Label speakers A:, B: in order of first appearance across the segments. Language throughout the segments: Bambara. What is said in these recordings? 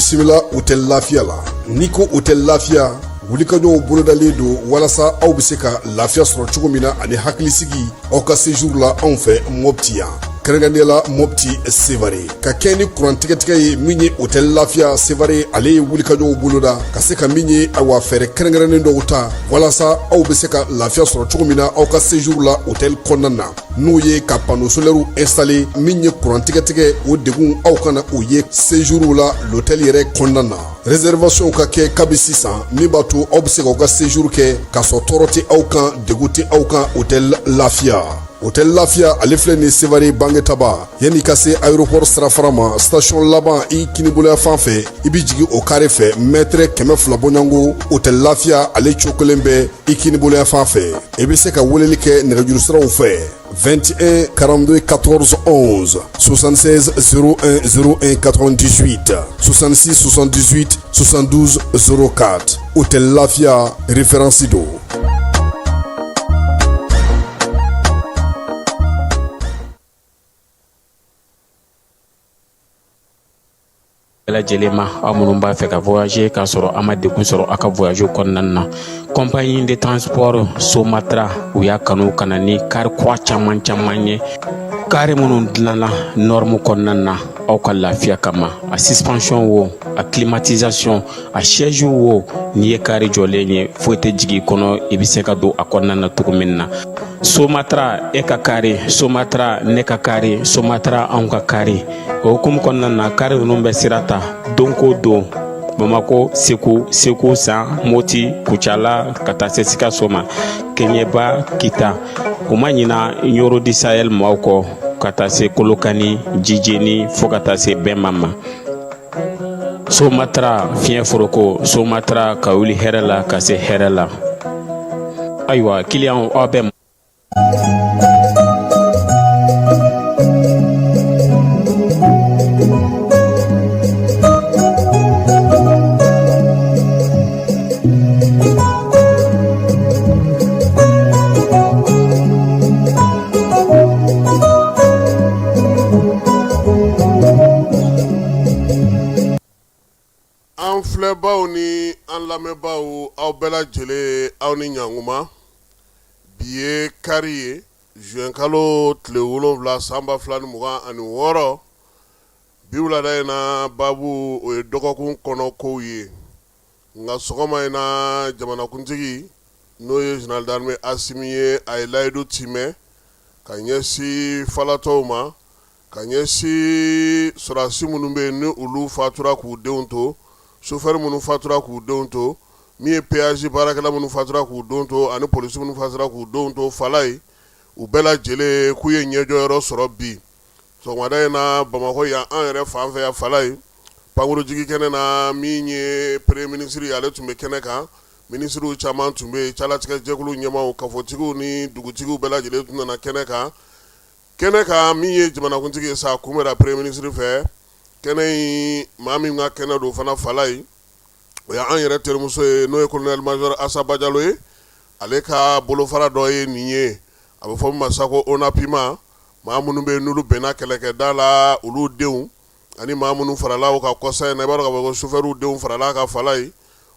A: bisimila hôtel Lafia la. Niko hôtel Lafia wulikajɔw bolodalen do walasa aw bɛ se ka lafiya sɔrɔ cogo min na ani hakilisigi aw ka séjour la anw fɛ Mopti yan. Kɛrɛnkɛrɛnnenya Mopti Sevare ka kɛ ni kurantigɛtigɛ ye min ye hôtel Lafia Sevare ale ye wulikajɔw boloda ka se ka min ye awa fɛɛrɛ kɛrɛnkɛrɛnnen dɔw ta walasa aw bɛ se ka lafiya sɔrɔ cogo min na aw ka séjour la hôtel kɔnɔna na n'o ye ka panneau solaire installé min ye kurantigɛtigɛ o degun aw kana o ye séjour la l'hôtel yɛrɛ kɔnɔna na. Réservation ka kɛ kabi sisan min b'a to aw bɛ se k'aw ka séjour kɛ k'a sɔrɔ tɔɔrɔ tɛ aw kan degun tɛ aw kan hôtel Lafia. Hôtel Lafia ale filɛ nin Sevare Bangetaba yanni ka se aéroport sirafara ma station laban i kiniboloya fan fɛ i bi jigin o carré fɛ mètre 200 bɔɲango Hôtel Lafia ale cokolen bɛ i kiniboloya fan fɛ i bɛ se ka weleli kɛ nɛgɛjuru siraw fɛ 21 42 14 11 76 01 01 98 66 78 72 04 Hôtel Lafia référence do.
B: Lajɛlen ma aw minnu b'a fɛ ka voyager k'a sɔrɔ a ma degun sɔrɔ a ka voyage kɔnɔna na compagnie de transport Somatra u y'a kanu ka na ni kari kura caman ye kari minnu dilanna norme kɔnɔna na aw ka lafiya kama a suspension wo a climatisation a siège wo n'i ye kari jɔlen ye foyi tɛ jigin kɔnɔ i bɛ se ka don a kɔnɔna na cogo min na Somatra e ka kari Somatra ne ka kari Somatra anw ka kari o hukumu kɔnɔna na kari ninnu bɛ sira ta don ko don Bamako Segu San Moti Kucala ka taa se Sikaso ma Keɲeba Kita o ma ɲina Yoro di Sahel maaw kɔ ka taa se Kolokani Jijeni fo ka taa se Bɛnma ma Somatra fiɲɛ foroko Somatra ka wuli hɛrɛ la ka se hɛrɛ la ayiwa client aw bɛ
C: filɛbaw ni an lamɛnbaw aw bɛɛ lajɛlen aw ni ɲankuma bi ye kari ye juin kalo tile 7 san 2026 bi wulada in na babu o ye dɔgɔkun kɔnɔ kow ye nka sɔgɔma in na jamanakuntigi n'o ye général d'armée Asimi ye a ye layidu timɛ ka ɲɛsi falatɔw ma ka ɲɛsi sɔrɔdasi minnu bɛ yen ni olu fatura k'u denw to chauffeur minnu fatura k'u denw to min ye péage baarakɛla minnu fatura k'u denw to ani polisi minnu fatura k'u denw to fala ye u bɛɛ lajɛlen k'u ye ɲɛjɔyɔrɔ sɔrɔ bi sɔgɔmada in na Bamakɔ yan an yɛrɛ fan fɛ yan fala ye pankurujigi kɛnɛ na min ye premier ministre ale tun bɛ kɛnɛ kan ministres caman tun bɛ yen calatigɛ jɛkulu ɲɛmaaw kafotigiw ni dugutigiw bɛɛ lajɛlen tun nana kɛnɛ kan min ye jamanakuntigi ye sa kunbɛra premier ministre fɛ kɛnɛ in maa min ka kɛnɛ do fana fala ye o ye an yɛrɛ terimuso ye n'o ye colonel major Asaba Jalo ye ale ka bolofara dɔ ye nin ye a bɛ fɔ min ma sa ko ONAPIMA maa minnu bɛ yen n'olu bɛnna kɛlɛkɛda la olu denw ani maa minnu farala o ka kɔsa in na i b'a dɔn k'a fɔ ko chauffeur denw farala ka fala ye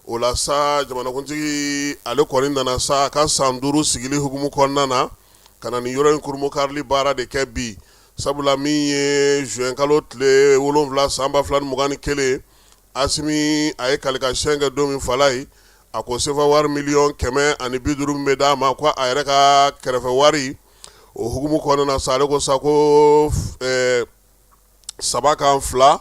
C: o la sa jamanakuntigi ale kɔni nana sa a ka san 5 sigili hukumu kɔnɔna na ka na nin yɔrɔ in kurumu karili baara de kɛ bi sabula min ye juin kalo tile 7 san 2021 Asimi a ye kalikan kɛ don min fala ye a ko sefa wari miliyɔn 150 min bɛ d'a ma ko a yɛrɛ ka kɛrɛfɛ wari o hukumu kɔnɔna na sa ale ko sa ko 7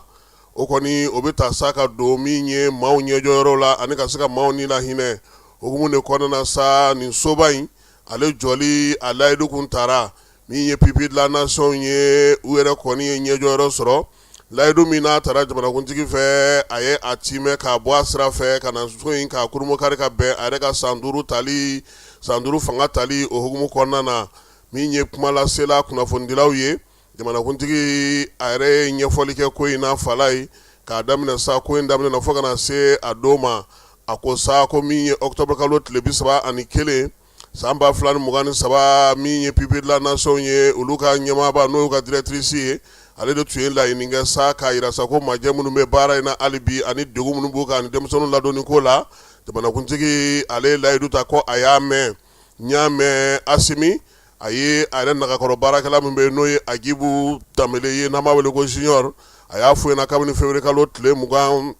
C: o kɔni o bɛ taa sa ka don min ye maaw ɲɛjɔyɔrɔ la ani ka se ka maaw ni lahinɛ hukumu de kɔnɔna na sa nin soba in ale jɔli a layidu kun taara min ye pipi de la nation ye u yɛrɛ kɔni ye ɲɛjɔyɔrɔ sɔrɔ layidu min n'a taara jamanakuntigi fɛ a ye a timɛ k'a bɔ a sira fɛ ka na so in k'a kurumokari ka bɛn a yɛrɛ ka san 5 fanga tali o hukumu kɔnɔna na min ye kuma lasela kunnafonidilaw ye jamanakuntigi a yɛrɛ ye ɲɛfɔli kɛ ko in na fala ye k'a daminɛ sa ko in daminɛ na fo kana se a don ma a ko sa ko min ye octobre kalo tile 31 Samba Flan Mugani Saba, mi pipi la nation ye, uluka nyamaba no ka directrice ye, ale de tuye la ininga sa ka ira sa ko majemu numbe bara ina alibi ani dugu munumbuka ani demsono la doni ko la, jamana kuntigi ale la iduta ko ayame, nyame asimi, aye ale nakakoro bara kala mbe noye agibu tamele ye nama wele ko junior, ayafu ena kabini fevre kalotle mugan,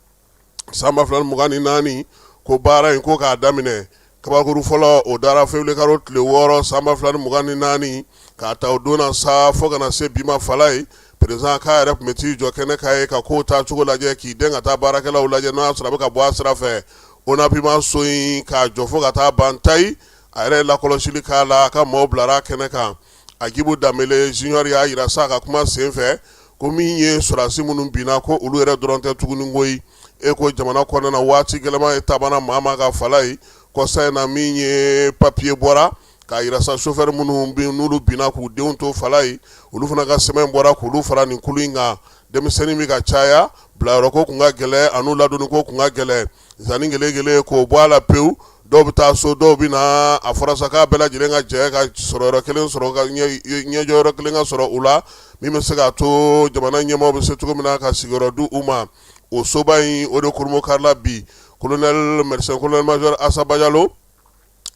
C: Samba Flan Mugani nani, ko bara in ko ka damine, kabakuru fɔlɔ o dara fevrier kalo tile 6 Samba Flan Mugani nani ka ta o donna sa fo kana se bima fala ye président k'a yɛrɛ tun bɛ t'i jɔ kɛnɛ ka ye ka kow taa cogo lajɛ k'i den ka taa baarakɛlaw lajɛ n'o y'a sɔrɔ a bɛ ka bɔ a sira fɛ ONAPIMA so in k'a jɔ fo ka taa ban tayi a yɛrɛ ye lakɔlɔsili k'a la a ka maaw bilara kɛnɛ kan Agibu Danbele junior y'a yira sa ka kuma sen fɛ ko min ye sɔrɔdasi minnu binna ko olu yɛrɛ dɔrɔn tɛ tuguni koyi e ko jamana kɔnɔna na waati gɛlɛma ye tabana maa ma ka fala ye kɔsa in na min ye papier bɔra k'a yira sa chauffeur minnu bɛ n'olu binna k'u denw to fala ye olu fana ka sɛbɛn bɔra k'olu fara nin kulu in kan denmisɛnnin bɛ ka caya bilayɔrɔ ko tun ka gɛlɛn a n'u ladonni ko tun ka gɛlɛn zanni gɛlɛn k'o bɔ a la pewu dɔw bɛ taa so dɔw bɛ na a fɔra sa k'a bɛɛ lajɛlen ka jɛ ka sɔrɔ yɔrɔ kelen sɔrɔ ka ɲɛjɔ yɔrɔ kelen ka sɔrɔ u la min bɛ se k'a to jamana ɲɛmaaw bɛ se cogo min na ka sigiyɔrɔ di u ma o soba in o de kuruma karila bi colonel médecin colonel major Asaba Jalo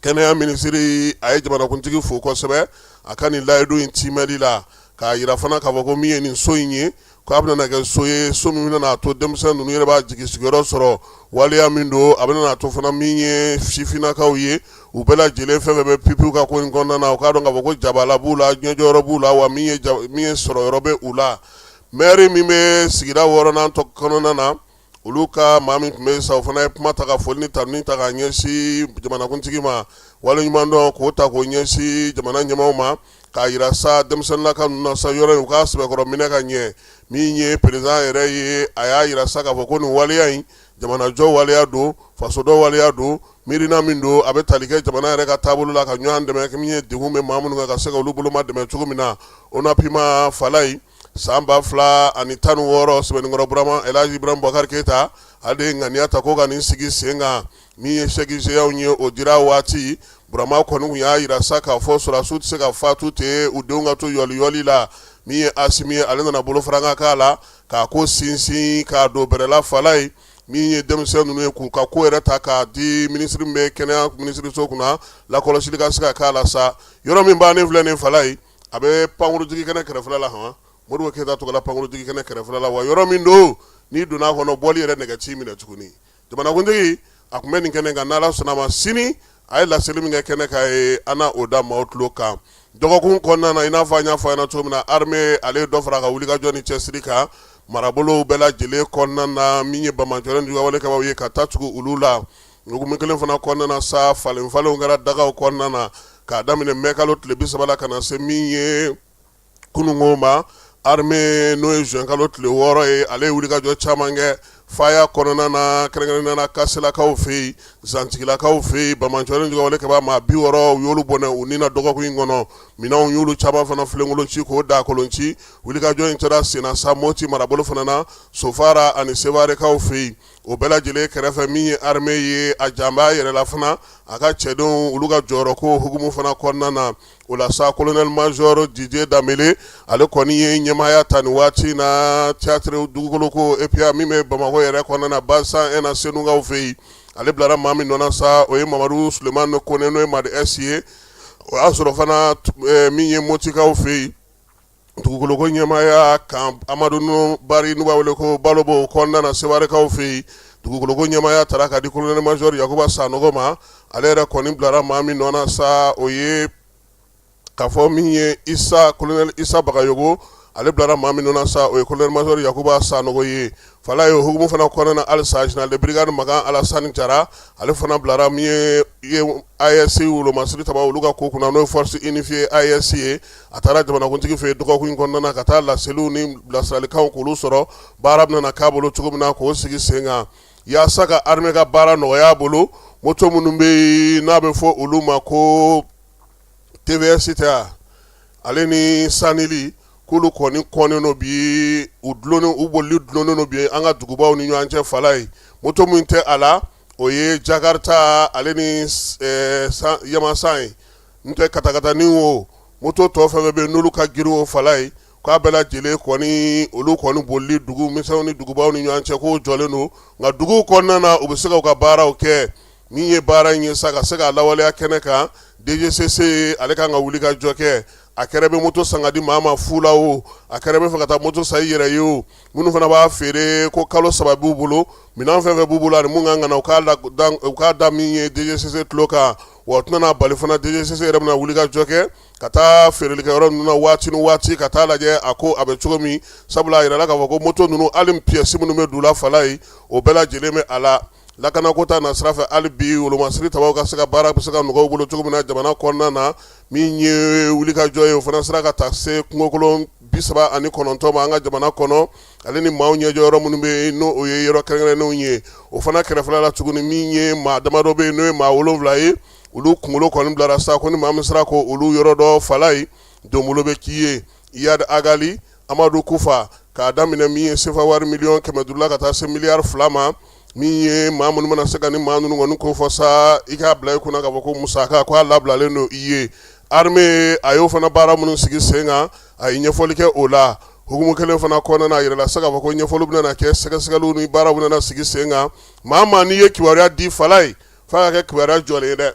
C: kɛnɛya minisiri a ye jamanakuntigi fo kosɛbɛ a ka nin layidu in timɛli la k'a yira fana k'a fɔ ko min ye nin so in ye ko a bɛna kɛ so ye so min bɛna to denmisɛn ninnu yɛrɛ b'a jigi sigiyɔrɔ sɔrɔ waleya min don a bɛna to fana min ye sifinnakaw ye u bɛɛ lajɛlen fɛn fɛn bɛ pipiw ka ko in kɔnɔna na u k'a dɔn k'a fɔ ko jabala b'u la ɲɛjɔyɔrɔ b'u la wa min ye sɔrɔyɔrɔ bɛ u la maire min bɛ sigida 6nan kɔnɔna na olu ka maa min tun bɛ sa o fana ye kuma ta ka foli ni tanuni ta ka ɲɛsin jamanakuntigi ma waleɲuman dɔn k'o ta k'o ɲɛsin jamana ɲɛmaaw ma k'a yira sa denmisɛnninlaka ninnu na sa yɔrɔ in u k'a sɛbɛkɔrɔ minɛ ka ɲɛ min ye président yɛrɛ ye a y'a yira sa k'a fɔ ko nin waleya in jamanajɔ waleya don fasodɔ waleya don miirina min don a bɛ tali kɛ jamana yɛrɛ ka taabolo la ka ɲɔgɔn dɛmɛ min ye degun bɛ maa minnu kan ka se ka olu boloma dɛmɛ cogo min na ONAPIMA fala yi san 2016 sɛbɛnnikɔrɔ burama Elhaji Ibrahim Boubacar Keita ale de ye ŋaniya ta ko ka nin sigi sen kan min ye chèque géants ye o dira waati burama kɔni tun y'a yira sa k'a fɔ sɔrɔdasiw tɛ se ka fatu ten u denw ka to yɔliyɔli la min ye Asimi ye ale nana bolofaranga k'a la k'a ko sinsin k'a don bɛrɛla fala ye min ye denmisɛn ninnu ye k'u ka ko yɛrɛ ta k'a di minisiri min bɛ kɛnɛya minisiriso kunna lakɔlɔsili ka se ka k'a la sa yɔrɔ min bannen filɛ nin fala ye a bɛ pankurutigi kɛnɛ kɛrɛfɛla la hɔn Modibo Keita tɔgɔla pankurutigi kɛnɛ kɛrɛfɛla la wa yɔrɔ min don n'i donna a kɔnɔ bɔli yɛrɛ nɛgɛ ci minɛ tuguni jamanakuntigi a tun bɛ nin kɛnɛ kan n'Ala sɔnna ma sini a ye laseli min kɛ kɛnɛ kan ye an na o da maaw tulo kan dɔgɔkun kɔnɔna na i n'a fɔ an y'a fɔ a ɲɛna cogo min na armée ale ye dɔ fara a ka wulikajɔ ni cɛsiri kan marabolow bɛɛ lajɛlen kɔnɔna na min ye Bamajɔlen juguya walekabaw ye ka taa tugu olu la hukumu kelen fana kɔnɔna na sa falenfalenw kɛra dagaw kɔnɔna na k'a daminɛ mai kalo tile 30 la ka na se min ye kunungo ma armée n'o ye juin kalo tile 6 ye ale ye wulikajɔ caman kɛ faya kɔnɔna na kɛrɛnkɛrɛnnen na kaselakaw fɛ yen zantigilakaw fɛ yen Bamajɔlen juguya walekaba maa 60 u y'olu bɔnɛ u ni na dɔgɔkun in kɔnɔ minɛnw y'olu caman fana filenkolon ci k'o da kolon ci wulikajɔ in kɛra senna sa Moti marabolo fana na Sofara ani Sewarekaw fɛ yen o bɛɛ lajɛlen kɛrɛfɛ min ye armée ye a janb'a yɛrɛ la fana a ka cɛdenw olu ka jɔyɔrɔko hukumu fana kɔnɔna na o la sa colonel major Didier Danbele ale kɔni ye ɲɛmaaya ta nin waati na théâtre dugukolo ko EPA min bɛ Bamakɔ yɛrɛ kɔnɔna na Bansan na Senugaw fɛ yen ale bilara maa min nɔ na sa o ye Mamadu Sulemani Kone n'o ye Madi S ye o y'a sɔrɔ fana min ye Motikaw fɛ yen dugukolo ko ɲɛmaaya kan Amadu Bari n'u b'a wele ko Balobo kɔnɔna na Sewarekaw fɛ yen dugukolo ko ɲɛmaaya taara ka di colonel major Yakuba Sanogo ma ale yɛrɛ kɔni bilara maa min nɔ na sa o ye k'a fɔ min ye colonel Isa Bagayogo ale bilara maa min nɔ na sa o ye colonel major Yakuba Sanogo ye fala ye hukumu fana kɔnɔna na halisa général de brigade Makan Alassane Jara ale fana bilara min ye AES wolomasiri taba olu ka ko kunna n'o ye force unifiée AES ye a taara jamanakuntigi fɛ dɔgɔkun in kɔnɔna na ka taa laseliw ni bilasiralikanw k'olu sɔrɔ baara bɛna k'a bolo cogo min na k'o sigi sen kan yaasa ka armée ka baara nɔgɔya a bolo moto minnu bɛ yen n'a bɛ fɔ olu ma ko TVS tɛ ale ni sanili k'olu kɔni kɔnnen no bi u bolili dulonnen no bi an ka dugubaw ni ɲɔgɔn cɛ fala ye moto min tɛ a la o ye Jakarta ale ni Yamasan ye n'o katakata ni wo moto tɔ fɛn fɛn bɛ n'olu ka girin o fala ye k'a bɛɛ lajɛlen kɔni olu kɔni bolili dugu misɛnw ni dugubaw ni ɲɔgɔn cɛ k'o jɔlen don nka duguw kɔnɔna na u bɛ se ka u ka baaraw kɛ min ye baara in ye sa ka se k'a lawaleya kɛnɛ kan DGCC ale kan ka wuli ka jɔ kɛ a kɛra bɛ moto san ka di maa ma fu la o a kɛra bɛ fɛ ka taa moto san i yɛrɛ ye o minnu fana b'a feere ko kalo 3 b'u bolo minɛn fɛn fɛn b'u bolo ani mun kan ka na u k'a da min ye DGCC tulo kan wa o tɛna bali fana DGCC yɛrɛ bɛna wuli ka jɔ kɛ ka taa feerelikɛyɔrɔ ninnu na waati ni waati ka taa lajɛ a ko a bɛ cogo min sabula a yirala k'a fɔ ko moto ninnu hali piyɛsi minnu bɛ don la fala ye o bɛɛ lajɛlen bɛ a la lakanako ta na sira fɛ hali bi wolomasiri tabaw ka se ka baara bɛ se ka nɔgɔya u bolo cogo min na jamana kɔnɔna na min ye wulikajɔ ye o fana sera ka taa se kungokolon 39 ma an ka jamana kɔnɔ ale ni maaw ɲɛjɔ yɔrɔ minnu bɛ yen n'o ye yɔrɔ kɛrɛnkɛrɛnnenw ye o fana kɛrɛfɛla la tuguni min ye maa damadɔ bɛ yen n'o ye maa 7 ye olu kunkolo kɔni bilara sa ko ni maa min sera ko olu yɔrɔ dɔ fala ye donbolo bɛ k'i ye Iyad Agali Amadu Kufa k'a daminɛ min ye sefa wari miliyɔn 500 la ka taa se miliyari 2 ma min ye maa minnu mana se ka ni maa ninnu kɔni ko fɔ sa i k'a bila i kunna k'a fɔ ko musaka ko a labilalen don i ye armée a y'o fana baara minnu sigi sen kan a ye ɲɛfɔli kɛ o la hukumu kelen fana kɔnɔna a yɛrɛla se k'a fɔ ko ɲɛfɔli bɛna kɛ sɛgɛsɛgɛliw ni baaraw bɛna sigi sen kan maa maa n'i ye kibaruya di fala ye f'a ka kɛ kibaruya jɔlen ye dɛ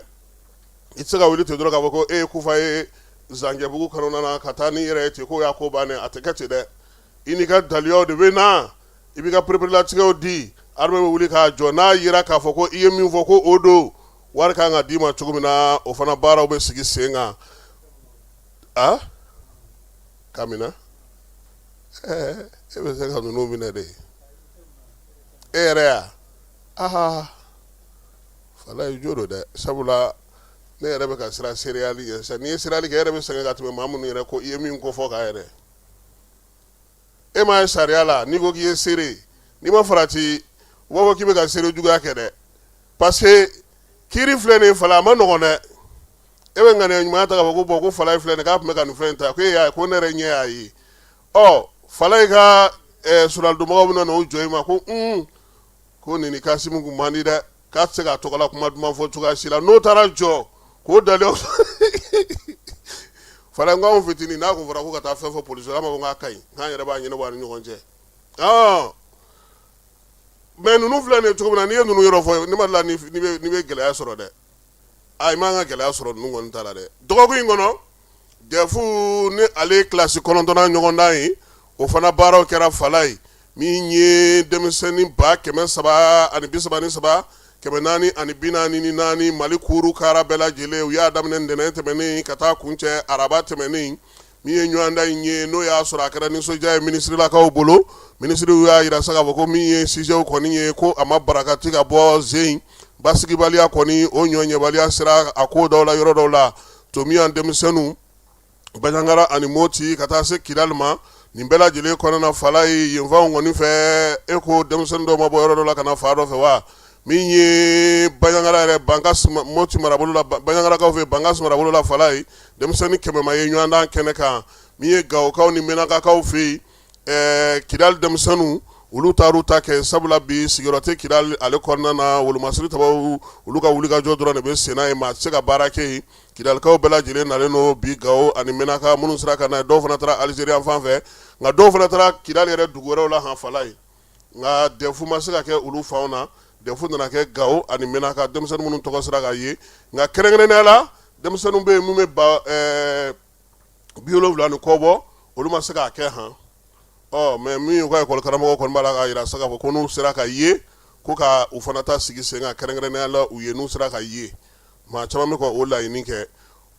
C: i tɛ se ka wuli ten dɔrɔn k'a fɔ ko e ye Kufa ye Zanjɛbugu kɔnɔna na ka taa ni yɛrɛ ye ten k'o y'a ko bannen a tɛ kɛ ten dɛ i n'i ka daliyaw de bɛ na i b'i ka pereperelatigɛw di armée bɛ wuli k'a jɔ n'a yera k'a fɔ ko i ye min fɔ ko o don wari kan ka d'i ma cogo min na o fana baaraw bɛ sigi sen kan a Kamina e bɛ se ka ninnu minɛ de e yɛrɛ ya fala ye jo don dɛ sabula ne yɛrɛ bɛ ka sira sereyali kɛ sisan n'i ye sereyali kɛ e yɛrɛ bɛ sɛgɛn ka tɛmɛ maa minnu yɛrɛ ko i ye min ko fɔ k'a yɛrɛ e m'a ye sariya la n'i ko k'i ye seere n'i ma farati u b'a fɔ k'i bɛ ka seere juguya kɛ dɛ parce que kiiri filɛ nin fala a ma nɔgɔn dɛ e bɛ ŋaniya ɲuman ta k'a fɔ ko bɔn ko fala ye filɛ nin k'a tun bɛ ka nin fɛn in ta ko e y'a ye ko ne yɛrɛ ɲɛ y'a ye fala yi ka sɔrɔdɔnbagaw bɛ na o jɔ i ma ko nin Kasimu kun man di dɛ k'a tɛ se k'a tɔgɔla kuma duman fɔ cogoya si la n'o taara jɔ k'o dalen fala n k'anw fitinin n'a kun fɔra ko ka taa fɛn fɔ polisi la an b'a fɔ k'a ka ɲi k'an yɛrɛ b'a ɲɛnabɔ a ni ɲɔgɔn cɛ mais ninnu filɛ nin ye cogo min na n'i ye ninnu yɔrɔ fɔ ne ma dala n'i bɛ gɛlɛya sɔrɔ dɛ i man ka gɛlɛya sɔrɔ ninnu kɔni ta la dɛ dɔgɔkun in kɔnɔ DEF ni ale kilasi 9nan ɲɔgɔn dan ye o fana baaraw kɛra fala ye min ye denmisɛnnin 333 444 Mali kuru kara bɛɛ lajɛlen u y'a daminɛ ntɛnɛn tɛmɛnen ka taa kuncɛ araba tɛmɛnen min ye ɲɔgɔndan in ye n'o y'a sɔrɔ a kɛra nisɔndiya ye minisirилakaw bolo minisiriw y'a yira sa k'a fɔ ko min ye sujet kɔni ye ko a ma barakati ka bɔ zen basigibaliya kɔni o ɲɔɲɛbaliya sera a ko dɔw la yɔrɔ dɔw la to min y'an denmisɛnninw Banjagara ani Moti ka taa se Kidali ma nin bɛɛ lajɛlen kɔnɔna fala ye yenfanw kɔni fɛ e ko denmisɛnnin dɔw ma bɔ yɔrɔ dɔ la ka na fa dɔ fɛ wa min ye Banjagara yɛrɛ Moti marabolo la Banjagarakaw fɛ Bangas marabolo la fala ye denmisɛnnin 100 ma ye ɲɔgɔndan kɛnɛ kan min ye Gawukaw ni Menakakaw fɛ Kidali denmisɛnninw olu taar'u ta kɛ sabula bi sigiyɔrɔ tɛ Kidali ale kɔnɔna na wolomasiri tabaw olu ka wulikajɔ dɔrɔn de bɛ sen n'a ye maa tɛ se ka baara kɛ yen Kidalikaw bɛɛ lajɛlen nalen don bi Gawo ani Menaka minnu sera ka na dɔw fana taara Alizeri fan fɛ nka dɔw fana taara Kidali yɛrɛ dugu wɛrɛw la fala ye nka DEF ma se ka kɛ olu fanw na DEF nana kɛ Gawo ani Menaka denmisɛnnin minnu tɔgɔ sera ka ye nka kɛrɛnkɛrɛnnenya la denmisɛnninw bɛ yen mun bɛ 70 ni kɔ bɔ olu ma se k'a kɛ mais min y'u ka école karamɔgɔ kɔni b'a la k'a yira sa k'a fɔ ko n'u sera ka ye ko ka u fana ta sigi sen kan kɛrɛnkɛrɛnnenya la u ye n'u sera ka ye maa caman bɛ ka o laɲini kɛ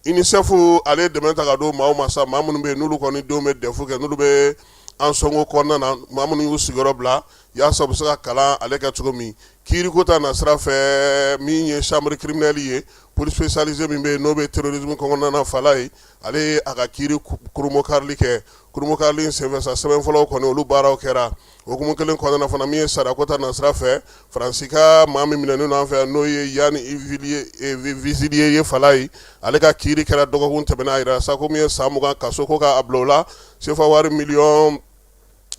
C: UNICEF ale ye dɛmɛ ta ka don maaw ma sa maa minnu bɛ yen n'olu kɔni denw bɛ DEF kɛ n'olu bɛ an sɔnko kɔnɔna na maa minnu y'u sigiyɔrɔ bila yaasa u bɛ se ka kalan ale kɛ cogo min kiiriko ta na sira fɛ min ye chambre criminelle ye police spécialisée min bɛ yen n'o bɛ terrorisme kɔnɔna na fala ye ale ye a ka kiiri kurumokarili kɛ kurumokarili in senfɛ sa sɛbɛn fɔlɔw kɔni olu baaraw kɛra hukumu kelen kɔnɔna fana min ye sariyako ta na sira fɛ Faransi ka maa min minɛnen don an fɛ n'o ye Yani Vizilier ye fala ye ale ka kiiri kɛra dɔgɔkun tɛmɛnen a yira sa ko min ye san 20 kaso ko k'a bila o la sefa wari miliyɔn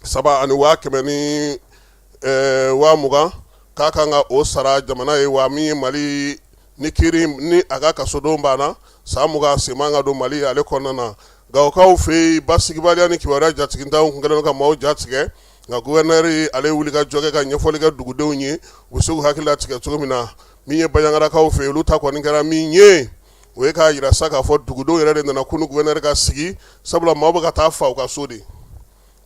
C: 7,120,000 k'a kan ka o sara jamana ye wa min ye Mali ni kirim ni aga kasodon bana samuga semanga do Mali ale kɔnɔna gawkaw fe basigibaliya ni kibaruya jatigintanw kun kɛlen ka maaw jatigɛ nka gouverneur ale wuli ka jɔ kɛ ka ɲɛfɔli kɛ dugudenw ye u bɛ se k'u hakili latigɛ cogo min na min ye baɲangarakaw fe olu ta kɔni kɛra min ye o ye k'a yira sa k'a fɔ dugudenw yɛrɛ de nana kunu gouverneur ka sigi sabula maaw bɛ ka taa fa u ka so de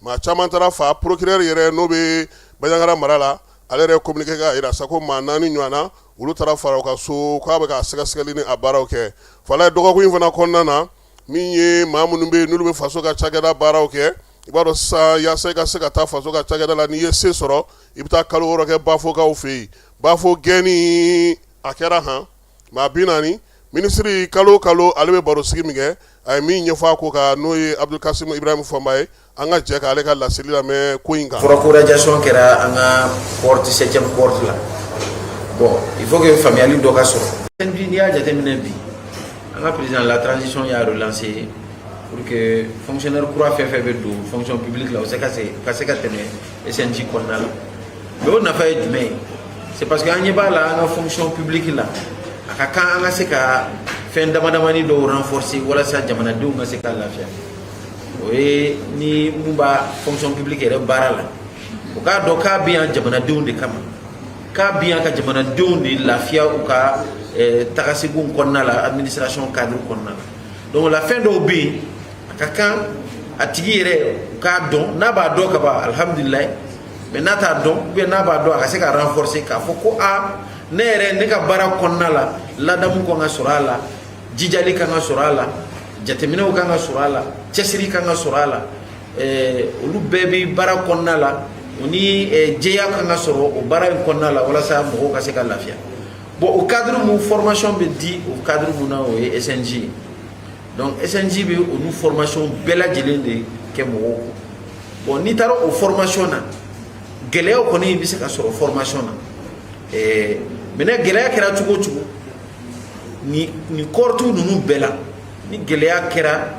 C: maa caman taara fa procureur yɛrɛ n'o bɛ baɲangara mara la ale yɛrɛ communiqué k'a yira sa ko maa 4 ɲɔgɔnna olu taara fara u ka so k'a bɛ ka sɛgɛsɛgɛli ni a baaraw kɛ fala dɔgɔkun in fana kɔnɔna na min ye maa minnu bɛ yen n'olu bɛ faso ka cakɛda baaraw kɛ i b'a dɔn sisan yaasa i ka se ka taa faso ka cakɛda la n'i ye se sɔrɔ i bɛ taa kalo 6 kɛ bafokaw fɛ yen bafo gɛnni a kɛra han maa 40 minisiri kalo kalo ale bɛ baro sigi min kɛ a ye min ɲɛfɔ a ko kan n'o ye Abdulkasim Ibrahim Fɔnba ye an ka jɛ k'ale ka laseli lamɛn ko in kan.
D: Procuration kɛra an ka porte 7e porte la bon il faut que faamuyali dɔ ka sɔrɔ. N'i y'a jateminɛ bi an ka président la transition y'a relancé pour que fonctionnaire kura fɛn fɛn bɛ don fonction publique la o ka se ka tɛmɛ SNJ kɔnɔna la mais o nafa ye jumɛn ye c'est parce que an ɲɛ b'a la an ka fonction publique la a ka kan an ka se ka fɛn damadamani dɔw renforcer walasa jamanadenw ka se ka lafiya o ye ni mun b'a fonction publique yɛrɛ baara la o k'a dɔn k'a bɛ yan jamanadenw de kama k'a bɛ yan ka jamanadenw de lafiya u ka tagasigun kɔnɔna la administration cadre kɔnɔna la donc la fɛn dɔw bɛ yen a ka kan a tigi yɛrɛ u k'a dɔn n'a b'a dɔn ka ban alhamdulilayi mais n'a t'a dɔn ou bien n'a b'a dɔn a ka se ka renforcer k'a fɔ ko ne yɛrɛ ne ka baara kɔnɔna la ladamu kan ka sɔrɔ a la jijali kan ka sɔrɔ a la jateminɛw kan ka sɔrɔ a la cɛsiri kan ka sɔrɔ a la olu bɛɛ bɛ baara kɔnɔna la o ni jɛya kan ka sɔrɔ o baara in kɔnɔna la walasa mɔgɔw ka se ka lafiya bon o cadre mun formation bɛ di o cadre mun na o ye SNJ donc SNJ bɛ olu formation bɛɛ lajɛlen de kɛ mɔgɔw kun bon n'i taara o formation na gɛlɛyaw kɔni bɛ se ka sɔrɔ formation na maintenant gɛlɛya kɛra cogo o cogo ni kɔrɔtu ninnu bɛɛ la ni gɛlɛya kɛra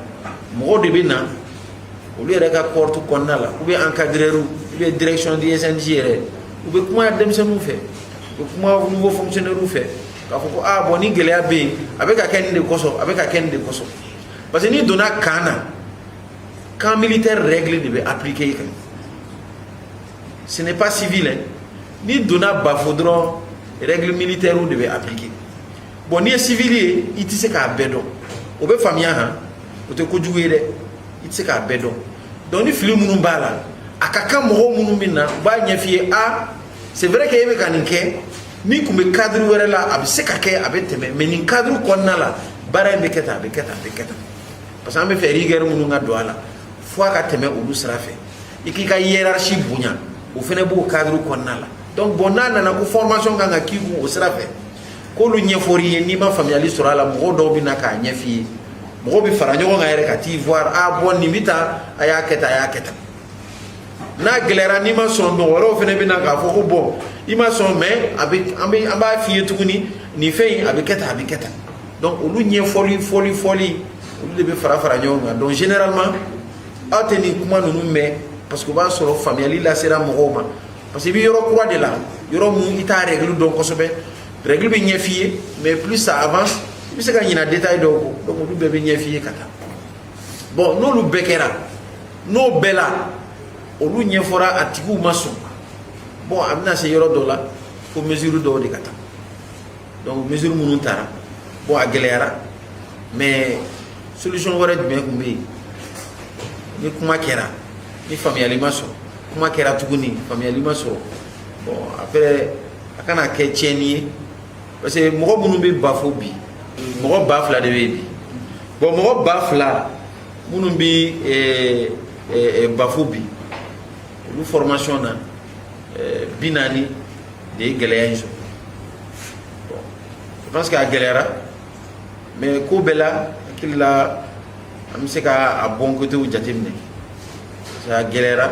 D: mɔgɔw de bɛ na olu yɛrɛ ka kɔrɔtu kɔnɔna la ou bien encadreur ou bien direction de SNJ yɛrɛ u bɛ kuma denmisɛnninw fɛ u bɛ kuma nouveau fonctionnaire fɛ k'a fɔ ko bon ni gɛlɛya bɛ yen a bɛ ka kɛ nin de kɔsɔn a bɛ ka kɛ nin de kɔsɔn parce que n'i donna kan na camp militaire règle de bɛ appliquer i kan ce n'est pas civil hein. Ni donna bafo dɔrɔn règle militaire de bɛ appliquer bon n'i ye civil ye i tɛ se k'a bɛɛ dɔn o bɛ faamuya han o tɛ kojugu ye dɛ i tɛ se k'a bɛɛ dɔn donc ni fili minnu b'a la a ka kan mɔgɔw minnu bɛ na u b'a ɲɛf'i ye c'est vrai que e bɛ ka nin kɛ min tun bɛ cadre wɛrɛ la a bɛ se ka kɛ a bɛ tɛmɛ mais nin cadre kɔnɔna la baara in bɛ kɛ tan a bɛ kɛ tan a bɛ kɛ tan parce que an bɛ fɛ rigueur minnu ka don a la fo a ka tɛmɛ olu sira fɛ i k'i ka hiérarchie bonya o fana b'o cadre kɔnɔna la donc bon n'a nana ko formation kan ka k'i kun o sira fɛ k'olu ɲɛfɔr'i ye n'i ma faamuyali sɔrɔ a la mɔgɔw dɔw bɛ na k'a ɲɛf'i ye mɔgɔw bɛ fara ɲɔgɔn kan yɛrɛ ka t'i voir bon nin bɛ tan a y'a kɛ tan a y'a kɛ tan n'a gɛlɛyara n'i ma sɔn dɔn wɛrɛw fana bɛ na k'a fɔ ko bon i ma sɔn mais an b'a f'i ye tuguni nin fɛn in a bɛ kɛ tan a bɛ kɛ tan donc olu ɲɛfɔli fɔli olu de bɛ fara ɲɔgɔn kan donc généralement aw tɛ nin kuma ninnu mɛn parce que o b'a sɔrɔ faamuyali lasera mɔgɔw ma parce que i bɛ yɔrɔ kura de la yɔrɔ mun i t'a règle dɔn kosɛbɛ règle bɛ ɲɛf'i ye mais plus ça avance i bɛ se ka ɲinɛ détail dɔw kɔ donc olu bɛɛ bɛ ɲɛf'i ye ka taa bon n'olu bɛɛ kɛra n'o bɛɛ la olu ɲɛfɔra a tigiw ma sɔn bon a bɛna se yɔrɔ dɔ la ko mesure dɔw de ka taa donc mesure minnu taara bon a gɛlɛyara mais solution wɛrɛ jumɛn tun bɛ yen ni kuma kɛra ni faamuyali ma sɔrɔ kuma kɛra tuguni faamuyali ma sɔrɔ bon après a kana kɛ tiɲɛni ye parce que mɔgɔ minnu bɛ bafo bi mɔgɔ 2000 de bɛ yen bi bon mɔgɔ 2000 minnu bɛ bafo bi olu formation na 40 de ye gɛlɛya in sɔrɔ bon je pense que a gɛlɛyara mais ko bɛɛ la hakili la an bɛ se ka a bon côté jateminɛ parce que a gɛlɛyara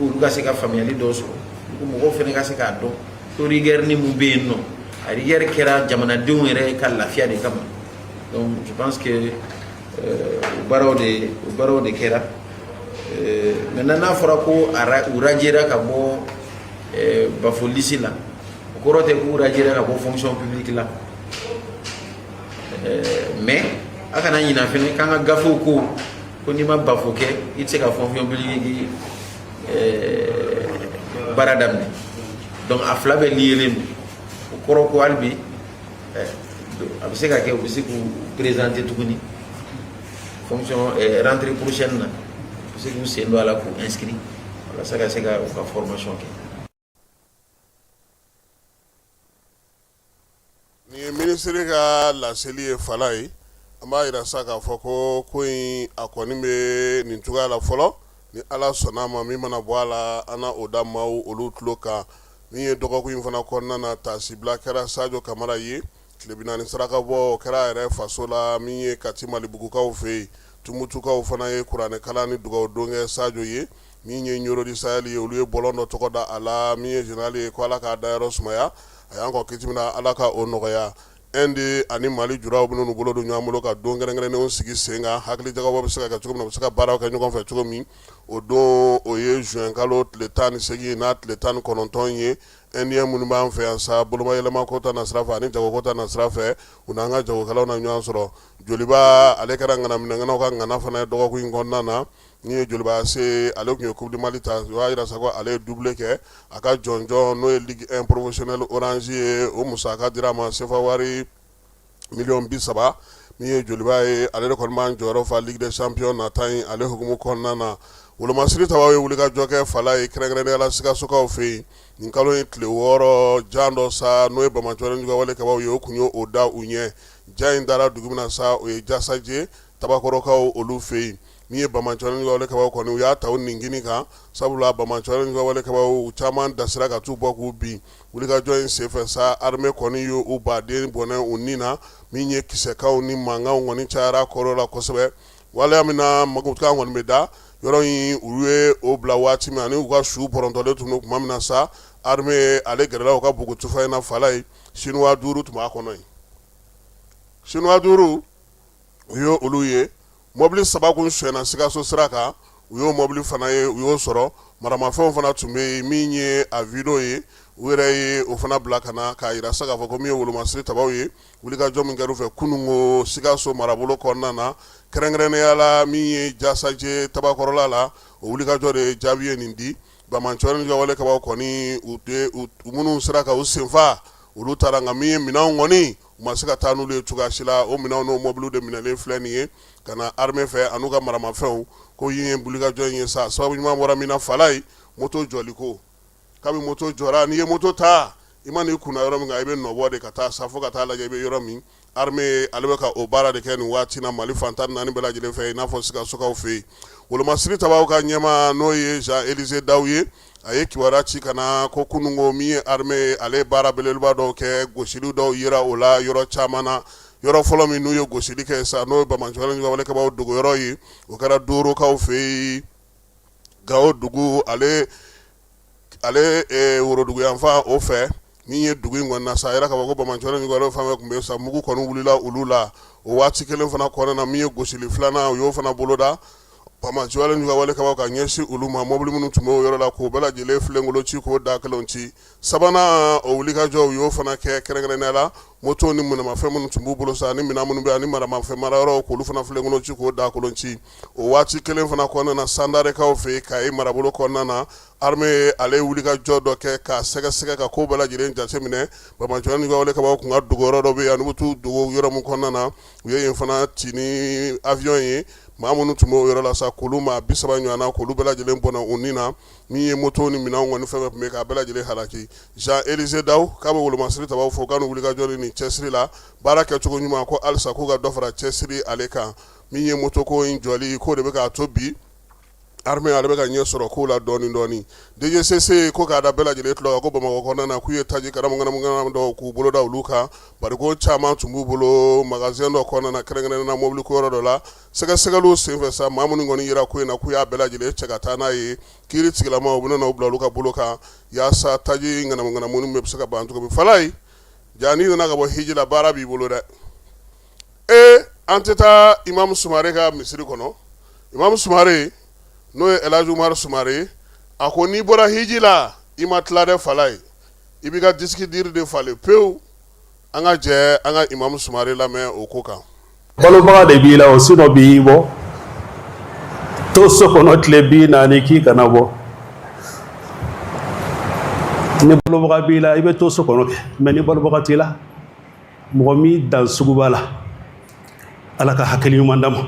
D: olu ka se ka faamuyali dɔw sɔrɔ ko mɔgɔw fana ka se k'a dɔn ko rigueur ni mun bɛ yen nɔ a rigueur kɛra jamanadenw yɛrɛ ka lafiya de kama donc je pense que o baaraw de kɛra maintenant n'a fɔra ko u radiera ka bɔ bafo lycée la o kɔrɔ tɛ k'u radiera ka bɔ fonction publique la mais a kana ɲina fɛnɛ k'an ka gafew ko n'i ma bafo kɛ i tɛ se ka fonction publique baara daminɛ donc a fila bɛ liélen don o kɔrɔ ko hali bi a bɛ se ka kɛ u bɛ se k'u présenter tuguni fonction rentrée prochaine na u bɛ se k'u sen don a la k'u inscrit walasa ka se ka u ka formation kɛ.
C: Ni ye ministre ka laseli ye fala ye an b'a yira sa k'a fɔ ko in a kɔni bɛ nin cogoya la fɔlɔ ni ala sɔnna ma min mana bɔ a la an na o da maaw olu tulo kan min ye dɔgɔkun in fana kɔnɔna na tasibila kɛra Sadio Kamara ye tile 40 saraka bɔ o kɛra a yɛrɛ faso la min ye Kati Malibugukaw fɛ yen Tumutukaw fana ye kuranɛ kalan ni dugawu don kɛ Sadio ye min ye Ɲorodi Sahel ye olu ye bɔlɔn dɔ tɔgɔ da a la min ye général ye ko ala k'a dayɔrɔ sumaya a y'an kɔ kiti min na ala ka o nɔgɔya Inde ani Mali juraw bɛ n'u bolo don ɲɔgɔn bolo ka don kɛrɛnkɛrɛnnenw sigi sen kan hakili jagabɔ bɛ se ka kɛ cogo min na u bɛ se ka baaraw kɛ ɲɔgɔn fɛ cogo min o don o ye juin kalo tile 18 n'a tile 19 ye Indien minnu b'an fɛ yan sa bolomayɛlɛma ko ta na sira fɛ ani jagoko ta na sira fɛ u n'an ka jagokɛlaw na ɲɔgɔn sɔrɔ joliba ale kɛra ŋanaminɛŋanaw ka ŋana fana ye dɔgɔkun in kɔnɔna na ni ye joliba se ale tun ye Coupe du Mali ta o y'a yira sa ko ale ye doublé kɛ a ka jɔnjɔn n'o ye Ligue 1 professionnel Orange ye o musaka dira ma sefa wari $30,000,000 min ye joliba ye ale de kɔni b'an jɔyɔrɔ fa Ligue des Champions nata in ale hukumu kɔnɔna na Wolomasiri Tabaw ye wulikajɔ kɛ fala ye kɛrɛnkɛrɛnnenya la Sikasokaw fɛ yen nin kalo in tile 6 jan dɔ sa n'o ye Bamakɔ Juguwale Kabaw ye o kun ye o da u ɲɛ ja in dara dugu min na sa o ye Jasaje Tabakɔrɔkaw olu fɛ yen min ye Bamakɔ Juguwale Kabaw kɔni u y'a ta o ningini kan sabula Bamakɔ Juguwale Kabaw caman dasira ka t'u bɔ k'u bin wulikajɔ in senfɛ sa armée kɔni ye u baden bɔnɛ u nin na min ye kisɛkaw ni mankanw kɔni cayara kɔrɔ la kosɛbɛ waleya min na magutukan kɔni bɛ da yɔrɔ in u ye o bila waati min ani u ka su pɔrɔntɔlen tun don tuma min na sa armée ale gɛrɛla u ka bugutufa in na fala ye chinois 5 tun b'a kɔnɔ yen chinois 5 u ye olu ye mobili 3 kun suɲɛna Sikaso sira kan u y'o mobili fana ye u y'o sɔrɔ maramafɛnw fana tun bɛ yen min ye a video ye u yɛrɛ ye o fana bila ka na k'a yira sa k'a fɔ ko min ye Wolomasiri Tabaw ye wulikajɔ min kɛra u fɛ kunungo Sikaso marabolo kɔnɔna na kɛrɛnkɛrɛnnenya la min ye Jasaje Tabakɔrɔla la o wulikajɔ de ye jaabi ye nin di Bamakɔ Juguwale Kabaw kɔni u minnu sera ka u senfa olu taara nka min ye minɛnw kɔni u ma se ka taa n'olu ye cogoya si la o minɛnw n'o mobiliw de minɛlen filɛ nin ye ka na armée fɛ an'u ka maramafɛnw ko yin ye wulikajɔ in ye sa sababu ɲuman bɔra min na fala ye moto jɔli ko kabi moto jɔra n'i ye moto ta i ma n'i kunna yɔrɔ min kan i bɛ nɔbɔ de ka taa sa fo ka taa lajɛ i bɛ yɔrɔ min armée ale bɛ ka o baara de kɛ nin waati na Mali fantan naani bɛɛ lajɛlen fɛ i n'a fɔ Sikasokaw fɛ yen Wolomasiri Tabaw ka ɲɛmaa n'o ye Jean-Élisée Daw ye a ye kibaruya ci ka na ko kunungo min ye armée ale baara belebeleba dɔw kɛ gosili dɔw yera o la yɔrɔ caman na yɔrɔ fɔlɔ min n'u ye gosili kɛ sa n'o ye Bamakɔ Juguwale Kabaw dogo yɔrɔ ye o kɛra Dorokaw fɛ yen Gao dugu ale Worodugu yanfan o fɛ min ye dugu in kɔnɔna na sa a yɛrɛ k'a fɔ ko Bamakɔ Juguwale fana tun bɛ sa mugu kɔni wulila olu la o waati kelen fana kɔnɔna na min ye gosili filanan u y'o fana boloda Bamakɔ Juguwale Kabaw ka ɲɛsin olu ma mobili minnu tun bɛ o yɔrɔ la k'o bɛɛ lajɛlen filenkolo ci k'o da kelenw ci sabanan o wulikajɔ u y'o fana kɛ kɛrɛnkɛrɛnnenya la moto ni minɛmafɛn minnu tun b'u bolo sa ani minɛn minnu bɛ ani maramafɛn marayɔrɔ k'olu fana filenkolo ci k'o da kelenw ci o waati kelen fana kɔnɔna na Sandarekaw fɛ yen Kayi marabolo kɔnɔna na armée ale wulikajɔ dɔ kɛ k'a sɛgɛsɛgɛ ka ko bɛɛ lajɛlen jateminɛ Bamakɔ Juguwale Kabaw kun ka dogo yɔrɔ dɔ bɛ yen ani bɛ t'u dogo yɔrɔ min kɔnɔna na u ye yen fana ci ni avion ye maa minnu tun bɛ o yɔrɔ la sa k'olu maa 30 ɲɔgɔnna k'olu bɛɛ lajɛlen bɔnna u nin na min ye moto ni minɛnw kɔni fɛn fɛn tun bɛ k'a bɛɛ lajɛlen halaki Jean-Élisée Daw k'a bɛ Wolomasiri Tabaw fɔ k'a ni wulikajɔ ni cɛsiri la baara kɛcogo ɲuman ko halisa k'u ka dɔ fara cɛsiri ale kan min ye motoko in jɔli k'o de bɛ k'a to bi armée ale bɛ ka ɲɛ sɔrɔ k'o la dɔɔni dɔɔni DGCC ko k'a da bɛɛ lajɛlen tulo kan ko Bamakɔ kɔnɔna na k'u ye taji karamu dɔw k'u bolo da olu kan bari ko caman tun b'u bolo magasin dɔ kɔnɔna na kɛrɛnkɛrɛnnen na mobili ko yɔrɔ dɔ la sɛgɛsɛgɛliw senfɛ sa maa minnu kɔni yera ko in na k'u y'a bɛɛ lajɛlen cɛ ka taa n'a ye kiiri tigilamaw u bɛ na u bila olu ka bolo kan yaasa taji ŋanamu minnu bɛ se ka ban cogo min fala ye jaa n'i nana ka bɔ hiji la baara b'i bolo dɛ an tɛ taa Imam Sumare ka misiri kɔnɔ Imam Sumare n'o ye El Hadji Umar Sumare a ko n'i bɔra hiji la i ma tila dɛ fala ye i b'i ka disque diri de falen pewu an ka jɛ an ka Imam Sumare lamɛn o ko kan.
E: Balobaga de b'i la o sinɔ b'i bɔ to so kɔnɔ tile 40 k'i kana bɔ ni balobaga b'i la i bɛ to so kɔnɔ kɛ mais ni balobaga t'i la mɔgɔ min dan sugu b'a la Ala ka hakili ɲuman d'a ma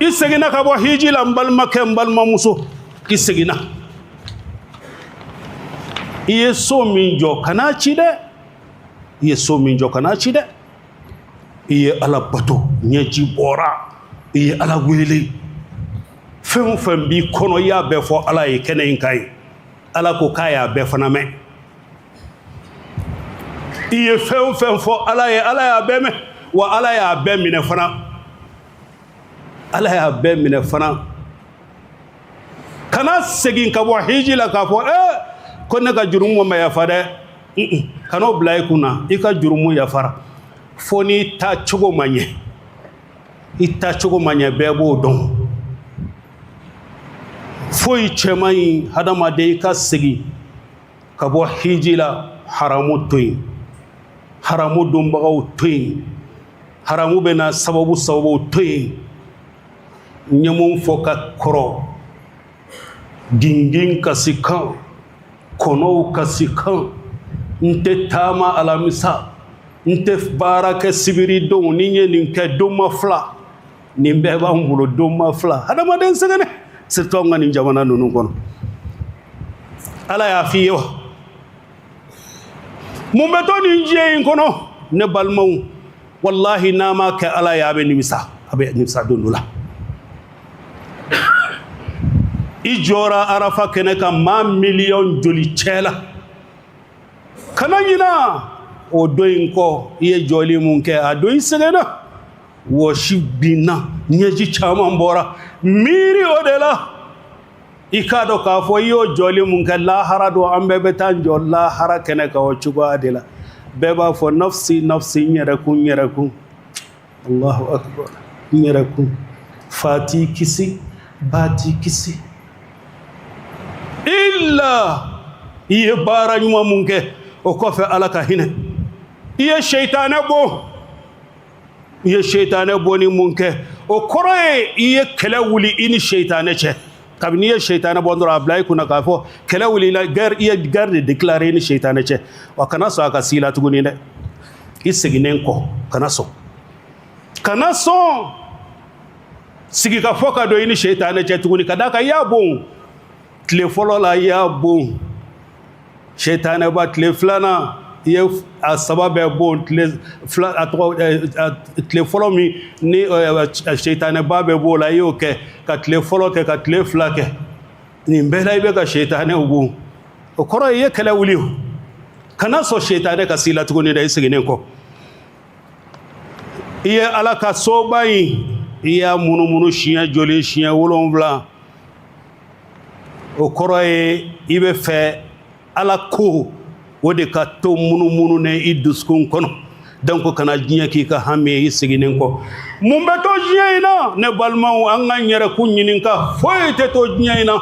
E: i seginna ka bɔ hiji la n balimakɛ n balimamuso i seginna i ye so min jɔ kana ci dɛ i ye so min jɔ kana ci dɛ i ye Ala bato ɲɛji bɔra i ye Ala wele fɛn o fɛn b'i kɔnɔ i y'a bɛɛ fɔ Ala ye kɛnɛ in kan ye Ala ko k'a y'a bɛɛ fana mɛn i ye fɛn o fɛn fɔ Ala ye Ala y'a bɛɛ mɛn wa Ala y'a bɛɛ minɛ fana Ala y'a bɛɛ minɛ fana kana segin ka bɔ hiji la k'a fɔ ko ne ka jurumu ma yafa dɛ kan'o bila i kunna i ka jurumu yafara fo n'i ta cogo ma ɲɛ i ta cogo ma ɲɛ bɛɛ b'o dɔn foyi cɛman ɲi hadamaden i ka segin ka bɔ hiji la haramu to yen haramu donbagaw to yen haramu bɛna sababu to yen n ye mun fɔ ka kɔrɔ dingin kasi kan kɔnɔw kasi kan n tɛ taama alamisa n tɛ baara kɛ sibiri don ni n ye nin kɛ donma 2 nin bɛɛ b'an bolo donma 2 hadamaden sɛgɛnɛ surtout an ka nin jamana ninnu kɔnɔ Ala y'a f'i ye wa mun bɛ to nin diɲɛ in kɔnɔ ne balimaw wallahi n'a ma kɛ Ala ye a bɛ nimisa don dɔ la i jɔra Arafa kɛnɛ kan maa miliyɔn joli cɛ la kana ɲina o don in kɔ i ye jɔli mun kɛ a don i sɛgɛnna wɔsi binna ɲɛji caman bɔra miiri o de la i k'a dɔn k'a fɔ i y'o jɔli mun kɛ lahara don an bɛɛ bɛ taa jɔ lahara kɛnɛ kan o cogoya de la bɛɛ b'a fɔ nafsi nafsi n yɛrɛ kun Allahu akbar n yɛrɛ kun fa t'i kisi ba t'i kisi illa i ye baara ɲuman mun kɛ o kɔfɛ Ala ka hinɛ i ye seitanɛ bɔ ni mun kɛ o kɔrɔ ye i ye kɛlɛ wuli i ni seitanɛ cɛ kabini i ye seitanɛ bɔ dɔrɔn a bila i kunna k'a fɔ kɛlɛ wuli la guerre i ye guerre de déclarer i ni seitanɛ cɛ wa kana sɔn a ka s'i la tuguni dɛ i seginen kɔ kana sɔn sigi ka fɔ ka don i ni seitanɛ cɛ tuguni ka da kan i y'a bon tile fɔlɔ la i y'a bon seitanɛ ba tile filanan i ye a saba bɛɛ bon tile fɔlɔ min ni seitanɛ ba bɛ b'o la i y'o kɛ ka tile fɔlɔ kɛ ka tile 2 kɛ nin bɛɛ la i bɛ ka seitanɛ bon o kɔrɔ ye i ye kɛlɛ wuli o kana sɔn seitanɛ ka s'i la tuguni dɛ i seginen kɔ i ye Ala ka soba in i y'a munumunu siɲɛ joli siɲɛ 7 o kɔrɔ ye i bɛ fɛ Ala ko o de ka to munumunu ne i dusukun kɔnɔ donc kana diɲɛ k'i ka hami i seginen kɔ mun bɛ to diɲɛ in na ne balimaw an ka yɛrɛkun ɲininka foyi tɛ to diɲɛ in na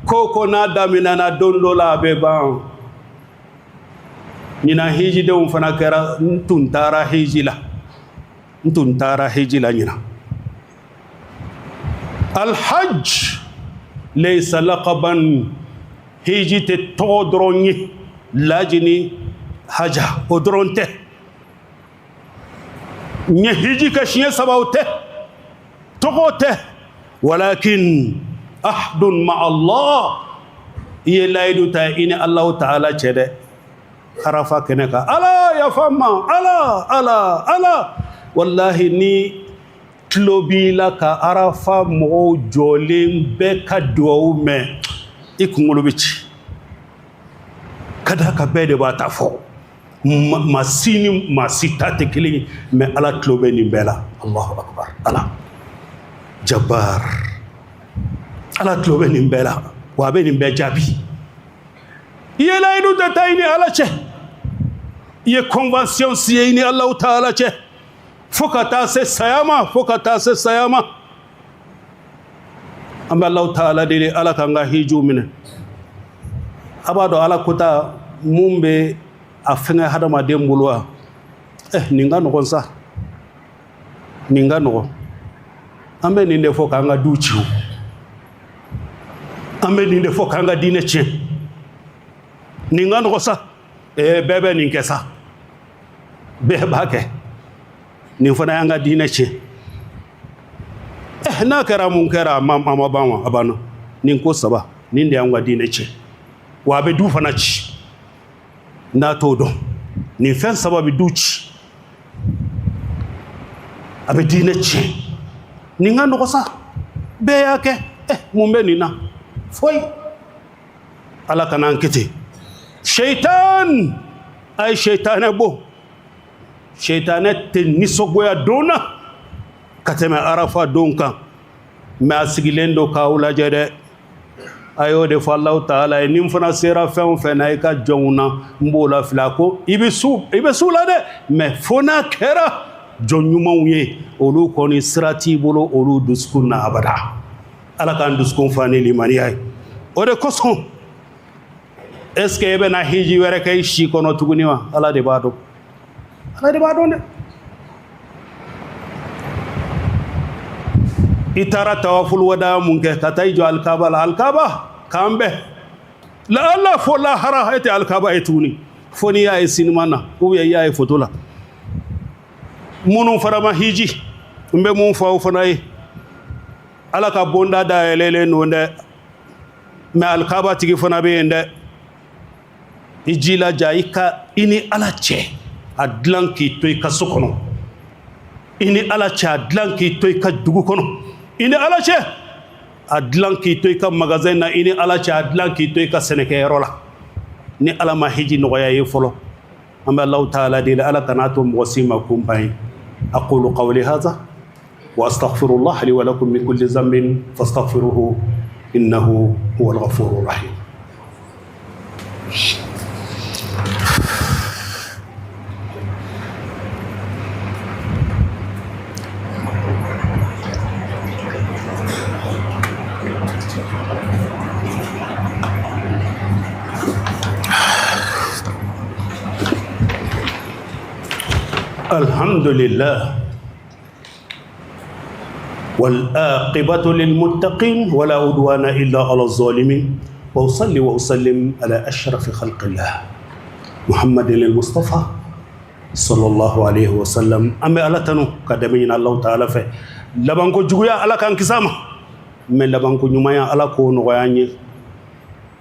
E: ko n'a daminɛna don dɔ la a bɛ ban ɲinan hijidenw fana kɛra n tun taara hiji la ɲinan alhaj laysa laqaban hiji tɛ tɔgɔ dɔrɔn ye laji ni haja o dɔrɔn tɛ n ye hiji kɛ siɲɛ 3 o tɛ tɔgɔ tɛ walakin ahdun ma Allah i ye layidu ta i ni Allahu ta'ala cɛ dɛ Arafa kɛnɛ kan Ala yafa n ma Ala wallahi ni tulo b'i la ka Arafa mɔgɔw jɔlen bɛɛ ka duwawu mɛn i kunkolo bɛ ci ka da ka bɛɛ de b'a ta fɔ maa si ta tɛ kelen ye mais Ala tulo bɛ nin bɛɛ la Allahu akbar Ala Jabbar Ala tulo bɛ nin bɛɛ la wa a bɛ nin bɛɛ jaabi i ye layidu ta i ni Ala cɛ i ye convention signé i ni Allahu ta'ala cɛ fo ka taa se saya ma an bɛ Allahu ta'ala deli Ala k'an ka hijiw minɛ a b'a dɔn Ala kota mun bɛ a fɛngɛ hadamaden bolo wa nin ka nɔgɔn sa nin ka nɔgɔn an bɛ nin de fɔ k'an ka du ci an bɛ nin de fɔ k'an ka diinɛ tiɲɛ nin ka nɔgɔn sa bɛɛ bɛ nin kɛ sa bɛɛ b'a kɛ nin fana y'an ka diinɛ tiɲɛ n'a kɛra mun kɛra a ma ban wa a banna nin ko saba nin de y'an ka diinɛ tiɲɛ wa a bɛ du fana ci n'a t'o dɔn nin fɛn saba bɛ du ci a bɛ diinɛ tiɲɛ nin ka nɔgɔn sa bɛɛ y'a kɛ mun bɛ nin na foyi ala kana an kiti shaitan ay shaitane bo shaitane te nisɔgoya don na ka tɛmɛ arafa don kan mɛ a sigilen don k'aw lajɛ dɛ a y'o de fɔ Alahu Taala ye ni n fana sera fɛn o fɛn na i ka jɔnw na n b'o la fila ko i bɛ su la dɛ mɛ fo n'a kɛra jɔn ɲumanw ye olu kɔni sira t'i bolo olu dusukun na abada ala k'an dusukun fa ni limaniya ye o de kosɔn est ce que e bɛna hiji wɛrɛ kɛ i si kɔnɔ tuguni wa ala de b'a dɔn ala de b'a dɔn dɛ i taara tawaful wada mun kɛ ka taa i jɔ alikaba la alikaba k'an bɛɛ la ala fo lahara e tɛ alikaba ye tuguni fo n'i y'a ye sinima na ou bien i y'a ye foto la minnu fana ma hiji n bɛ mun fɔ aw fana ye ala ka bonda dayɛlɛlen don dɛ mɛ alikaba tigi fana bɛ yen dɛ i jilaja i ni ala cɛ a dilan k'i to i ka so kɔnɔ i ni ala cɛ a dilan k'i to i ka dugu kɔnɔ i ni ala cɛ a dilan k'i to i ka magasin na i ni ala cɛ a dilan k'i to i ka sɛnɛkɛyɔrɔ la ni ala ma hiji nɔgɔya ye fɔlɔ an bɛ Alahu Taala deli ala kana to mɔgɔ si ma kunpan ye aqulu qawli hadha wa astaghfirullah li wa lakum min kulli dhanbin fastaghfiruhu innahu huwal ghafurur rahim الحمد لله والعاقبة للمتقين ولا عدوان إلا على الظالمين وأصلي وأسلم على أشرف خلق الله محمد المصطفى صلى الله عليه وسلم أما على تنو كدمين الله تعالى في لبانكو جويا على كان كسامة من لبانكو نمايا على كون غياني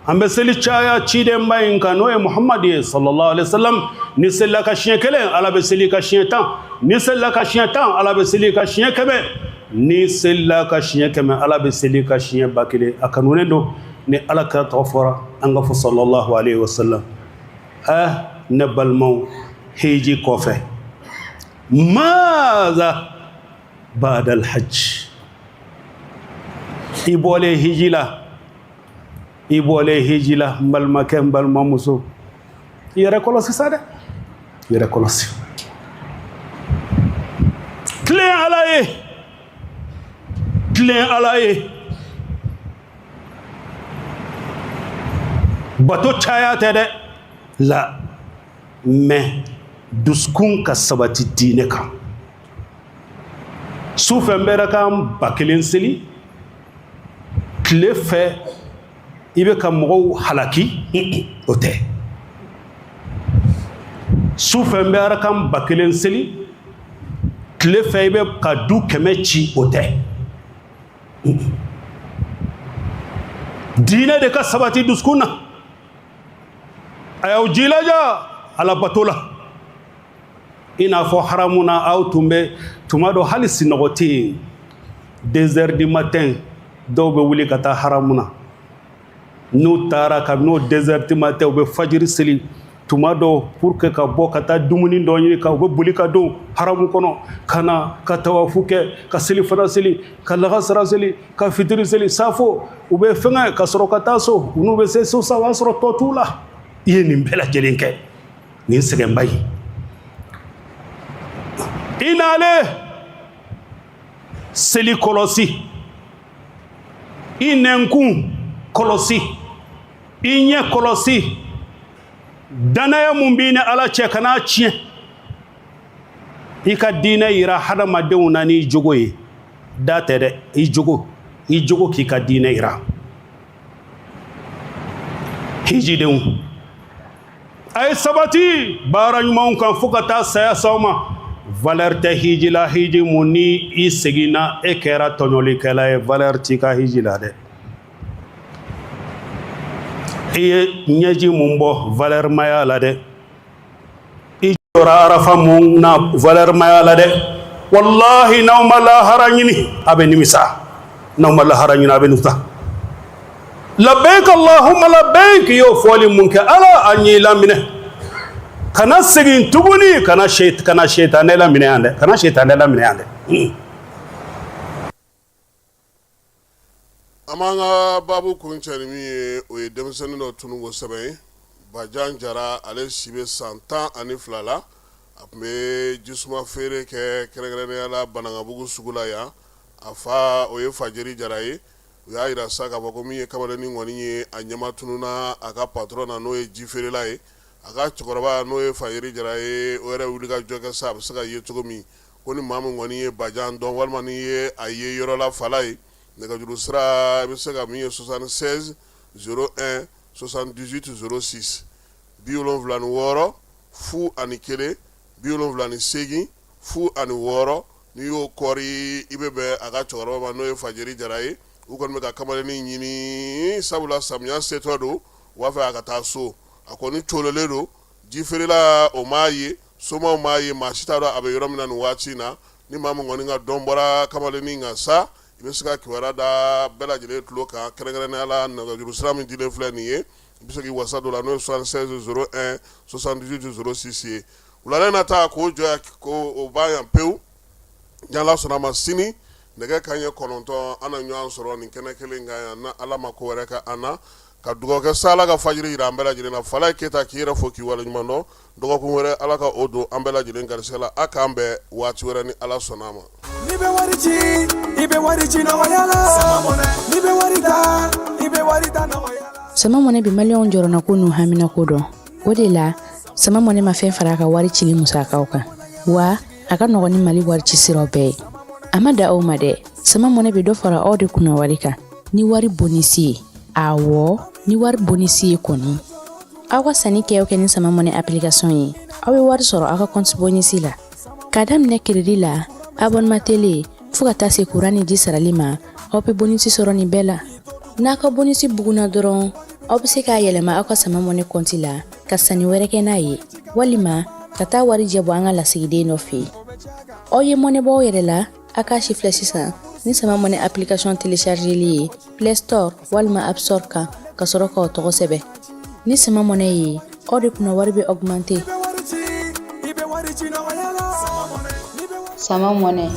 E: ambe seli chaya chide mbayin kanoe Muhammad sallallahu alaihi wasallam ni sella ka chien kele ala be seli ka chien tan ni sella ka chien tan ala be seli ka chien kebe ni sella ka chien keme ala be seli ka chien bakile akanune do ni ala ka tawfara anga fu sallallahu alaihi wasallam ne balmaw hiji kofe maza ba'da al-hajj ibole hijila ibole hijila mbalma ke mbalma muso yere kolosi sada yere kolosi clé alaye bato chaya tede la mais duskun ka sabati dine kan sufen bere kan bakelen seli clé fait ibe ka mɔgɔw halaki o tɛ sufɛ n bɛ arakan 1000 seli tile fɛ ibe ka du 100 ci o tɛ diinɛ de ka sabati dusukun na a y'aw jilaja ala bato la i n'a fɔ haramu na aw tun bɛ tuma dɔ hali sinɔgɔ tɛ yen 2 heures du matin dɔw bɛ wuli ka taa haramu na n'u taara ka n'o 2 heures du matin u bɛ fajiri seli tuma dɔ pour que ka bɔ ka taa dumuni dɔ ɲini ka u bɛ boli ka don haramu kɔnɔ ka na ka tawafu kɛ ka seli fana seli ka lagasara seli ka fitiri seli safo u bɛ fɛngɛ ka sɔrɔ ka taa so u n'u bɛ se so sa o y'a sɔrɔ tɔ t'u la i ye nin bɛɛ lajɛlen kɛ nin sɛgɛnba in i n'ale seli kɔlɔsi i nɛnkun kɔlɔsi i ɲɛ kɔlɔsi danaya mun b'i ni ala cɛ kana tiɲɛ i ka diinɛ yira hadamadenw na n'i jogo ye da tɛ dɛ i jogo k'i ka diinɛ yira hijidenw a ye sabati baara ɲumanw kan fo ka taa saya s'aw ma valeur tɛ hiji la hiji mun ni i seginna e kɛra tɔɲɔlikɛla ye valeur t'i ka hiji la dɛ i ye ɲɛji mun bɔ valeur maya la dɛ i jɔra arafa mun na valeur maya la dɛ wallahi n'aw ma lahara ɲini a bɛ nimisa n'aw ma lahara ɲini a bɛ nimisa labbaik allahumma labbaik y'o fɔli mun kɛ ala a ɲ'i laminɛ kana segin tuguni kana shetanɛ laminɛ yan dɛ kana shetanɛ laminɛ yan dɛ
C: an b'an ka babu kun cɛ ni min ye o ye denmisɛnnin dɔ tunu ko sɛbɛn ye Bajan Jara ale si bɛ san 12 la a tun bɛ jisuma feere kɛ kɛrɛnkɛrɛnnenya la Banankabugu sugu la yan a fa o ye Fajeri Jara ye u y'a yira sa k'a fɔ ko min ye kamalennin kɔni ye a ɲɛma tununa a ka patron na n'o ye ji feerela ye a ka cɛkɔrɔba n'o ye Fajeri Jara ye o yɛrɛ wuli ka jɔ kɛ sa a bɛ se ka ye cogo min ko ni maa min kɔni ye Bajan dɔn walima ni ye a ye yɔrɔ la fala ye nɛgɛjuru sira i bɛ se ka min ye 76 01 78 06 76 01 78 06 n'i y'o kɔri i bɛ bɛn a ka cɛkɔrɔba ma n'o ye Fajeri Jara ye u kɔni bɛ ka kamalennin ɲini sabula samiya setɔ don u b'a fɛ a ka taa so a kɔni colonlen don ji feerela o m'a ye somaw m'a ye maa si t'a dɔn a bɛ yɔrɔ min na nin waati in na ni maa min kɔni ka dɔn bɔra kamalennin kan sa i bɛ se ka kibaruya da bɛɛ lajɛlen tulo kan kɛrɛnkɛrɛnnenya la nɛgɛjuru sira min dilen filɛ nin ye i bɛ se k'i wasa don la n'o ye 76 01 78 06 ye wulalen na ta k'o jɔ ko o b'a yan pewu n'Ala sɔnna a ma sini nɛgɛ kanɲɛ 9 an na ɲɔgɔn sɔrɔ nin kɛnɛ kelen kan yan na Ala ma ko wɛrɛ ka an na ka dugawu kɛ sa Ala ka fajiri jira an bɛɛ lajɛlen na Falaye Keyita k'i yɛrɛ fo k'i waleɲuman dɔn dɔgɔkun wɛrɛ Ala ka o don an bɛɛ lajɛlen garisɛgɛ la a k'an bɛn waati wɛrɛ ni Ala sɔnna a ma.
F: Ni bɛ wari ci i bɛ wari ci nɔgɔya la Sama Mɔnɛ ni bɛ wari da i bɛ wari da nɔgɔya la.
G: Sama Mɔnɛ bi maliyɛnw jɔrɔna ko n'u hamina ko dɔn o de la Sama Mɔnɛ ma fɛn fara a ka wari cili musakaw kan wa a ka nɔgɔn ni Mali wari ci siraw bɛɛ ye a ma da aw ma dɛ Sama Mɔnɛ bɛ dɔ fara aw de kunna wari kan ni wari bonisi ye awɔ ni wari bonisi ye kɔni aw ka sanni kɛ ni Sama Mɔnɛ application ye aw bɛ wari sɔrɔ aw ka compte bonisi la ka daminɛ crédit la abonnement télé fo ka taa se courant ni ji sarali ma aw bɛ bonisi sɔrɔ nin bɛɛ la n'a ka bonisi buguna dɔrɔn aw bɛ se k'a yɛlɛma aw ka Sama Mɔnɛ compte la ka sanni wɛrɛ kɛ n'a ye walima ka taa wari jɛ bɔ an ka lasigiden dɔ fɛ yen aw ye mɔnɛ bɔ aw yɛrɛ la a k'a si filɛ sisan ni Sama Mɔnɛ application téléchargeli ye Play Store walima App Store kan ka sɔrɔ k'aw tɔgɔ sɛbɛn ni Sama Mɔnɛ ye aw de kunna wari bɛ augmenter Sama Mɔnɛ